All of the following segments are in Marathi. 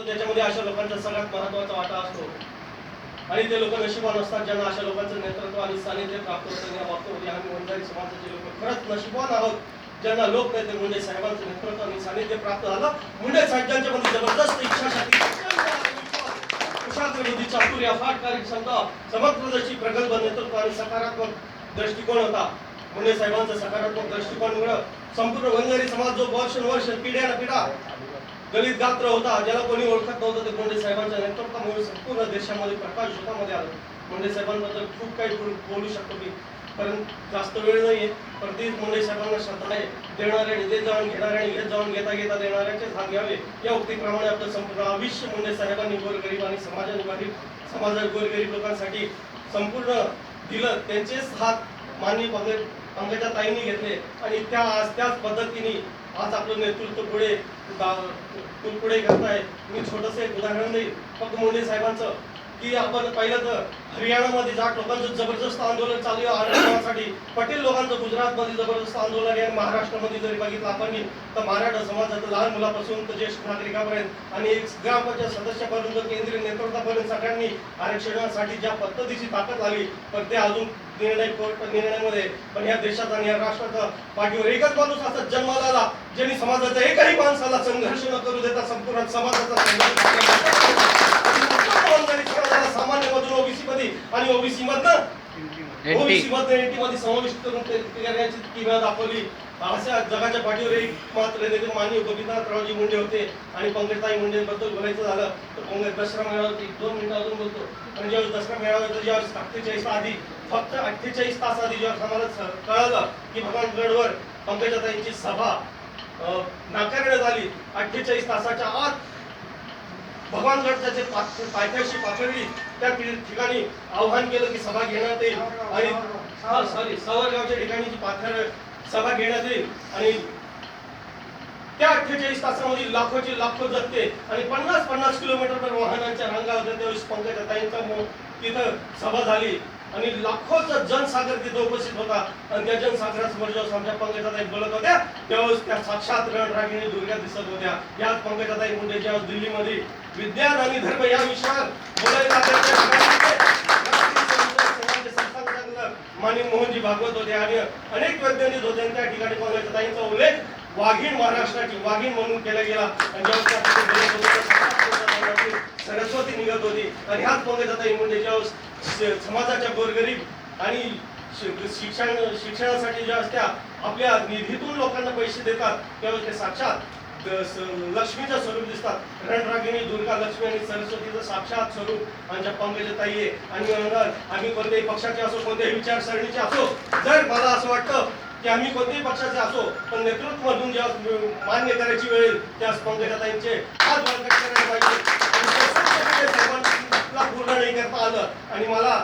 त्याच्यामध्ये अशा लोकांचा सगळ्यात महत्त्वाचा वाटा असतो आणि ते लोक नशिबवान असतात ज्यांना अशा लोकांचं नेतृत्व आणि सानिध्य प्राप्त होतं. या बाबतीमध्ये आम्ही वंजारी समाजाचे लोक खरंच नशिबवान आहोत ज्यांना लोकनेते मुंडे साहेबांचं नेतृत्व आणि सानिध्य प्राप्त झालं. मुंडे साहेबांच्या मध्ये जबरदस्त इच्छाशक्ती, कुशाग्र बुद्धी, चातुर्य, अफाटकारी क्षमता, समग्रदर्शी, प्रगल्भ नेतृत्व आणि सकारात्मक दृष्टिकोन होता. मुंडे साहेबांचा सकारात्मक दृष्टिकोनामुळे संपूर्ण वंजारी समाज जो वर्ष पिढ्यानपिढ्या दलित गात्र होता, ज्याला कोणी ओळखत नव्हतं, ते मुंडे साहेबांच्या नेतृत्वामुळे संपूर्ण देशामध्ये प्रकाश झोतामध्ये आलं. मुंडे साहेबांबद्दल खूप काही बोलू शकतो मी, कारण जास्त वेळ नाहीये. प्रत्येक मुंडे साहेबांना श्रद्धा आहे. देणाऱ्याने देत जाऊन, घेणाऱ्याने घेत जाऊन, घेता घेता देणाऱ्याचेच हात घ्यावे या उक्तीप्रमाणे आपलं संपूर्ण आयुष्य मुंडे साहेबांनी गोरगरीब आणि समाजात गोरगरीब लोकांसाठी संपूर्ण दिलं. त्यांचेच हात माननीय पंकजा ताईंनी घेतले आणि त्याच पद्धतीने आज आपलं नेतृत्व पुढे करताय. मी छोटंसं एक उदाहरण देईन फक्त मुंडे साहेबांचं, की आपण पाहिलं तर हरियाणामध्ये जाट लोकांचं जबरदस्त आंदोलन चालू आहे आरक्षणासाठी, पटेल लोकांचं गुजरातमध्ये जबरदस्त आंदोलन आहे. महाराष्ट्रामध्ये जरी बघितलं आपण तर मराठा समाजाचं लहान मुलापासून तर ज्येष्ठ नागरिकापर्यंत आणि ग्रामपंचायत सदस्यापर्यंत केंद्रीय नेतृत्वापर्यंत सगळ्यांनी आरक्षणासाठी ज्या पद्धतीची ताकद आली, पण ते अजून निर्णयामध्ये पण या देशात आणि या राष्ट्राच्या पाठीवर एकच माणूस असा जन्माला आला ज्यांनी समाजाच्या एकाही माणसाला संघर्ष न करू देता संपूर्ण समाजाचा सामान्य मधून ओबीसी मध्ये आणि ओबीसी मधनं एनटी मध्ये समाविष्ट करून करण्याची किंवा दाखवली. अशा जगाच्या पाठीवर एक मात्र नेते माननीय गोपीनाथरावजी मुंडे होते. आणि पंकजताई मुंडेंबद्दल बोलायचं झालं तर दसरा मेळाव्यात 1-2 मिनिटं अजून बोलतो. म्हणजे दसरा मेळाव्यात ज्यावेळेस 48 आधी फक्त 48 तास आधी जेव्हा आम्हाला कळालं की भगवानगडवर पंकजाताईंची सभा नाकारण्यात आली, 48 तासाच्या आत भगवानगडच्या जे पायथ्याशी पाथर्डी त्या ठिकाणी आव्हान केलं की सभा घेण्यात येईल आणि सावरगावच्या ठिकाणी सभा घेण्यात येईल आणि त्या 48 तासामध्ये लाखो जगते आणि 50 किलोमीटर वाहनांच्या रांगा होत्या. त्यावेळेस पंकजाताईंचा तिथं सभा झाली आणि लाखोचा जनसागर तिथे उपस्थित होता. आणि त्या जनसागरासमोर जेव्हा आमच्या पंकजाताई बोलत होत्या त्यावेळेस त्या साक्षात रणरागिणी दुर्गा दिसत होत्या. याच पंकजाताई मुंडे ज्यावेळेस दिल्लीमध्ये विज्ञान आणि धर्म या विषयावर बोलायला माननीय मोहनजी भागवत होते आणि अनेक वैज्ञानिक होते. त्या ठिकाणी पंकजाताईंचा उल्लेख वाघीण, महाराष्ट्राची वाघीण म्हणून केला गेला. सरस्वती निघत होती आणि ह्याच पंकजाताई मुंडे जेव्हा समाजाच्या गोरगरीब आणि शिक्षणासाठी ज्या त्या आपल्या निधीतून लोकांना पैसे देतात त्यावेळेस ते साक्षात लक्ष्मीचं स्वरूप दिसतात. रणरागिणी दुर्गा लक्ष्मी आणि सरस्वतीचं साक्षात स्वरूप आमच्या पंकजाताई आहे. आणि आम्ही कोणत्याही पक्षाचे असो, कोणत्याही विचारसरणीचे असो, जर मला असं वाटतं की आम्ही कोणत्याही पक्षाचे असो पण नेतृत्व मधून जेव्हा मान्य करायची वेळ त्या पंकजाताईंचे हात बळकट करायला पाहिजे. पूर्ण नाही करता आलं आणि मला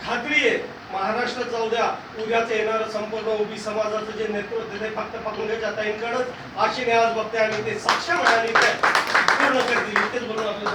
खात्री आहे महाराष्ट्राचा उद्याचं येणारं संपूर्ण ओबी समाजाचं जे नेतृत्व ते फक्त पंकजाताईंकडंच आशेने आज बघते आणि ते साक्ष म्हणाले पूर्ण करतील. इतकेच बोलून आपलं